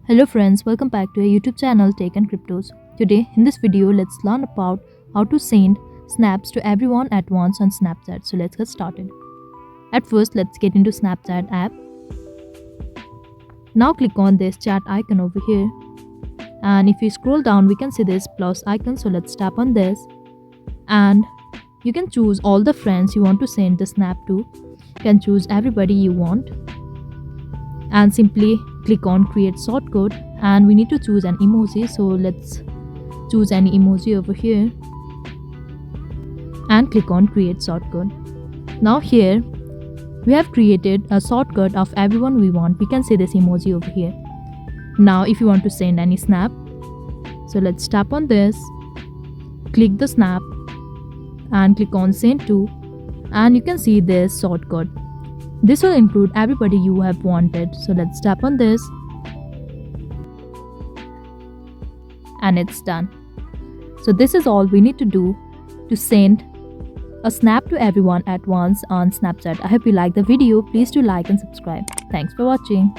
Hello friends, welcome back to our YouTube channel Tech and Cryptos. Today in this video let's learn about how to send snaps to everyone at once on Snapchat. So let's get started. At first let's get into Snapchat app. Now click on this chat icon over here, and if you scroll down we can see this plus icon. So let's tap on this and you can choose all the friends you want to send the snap to. You can choose everybody you want and simply click on create shortcode, and we need to choose an emoji. So let's choose any emoji over here and click on create shortcode. Now here we have created a shortcut of everyone we want. We can see this emoji over here. Now if you want to send any snap, so let's tap on this, click the snap and click on send to, and you can see this shortcut. This will include everybody you have wanted. So let's tap on this and it's done. So this is all we need to do to send a snap to everyone at once on Snapchat. I hope you like the video. Please do like and subscribe. Thanks for watching.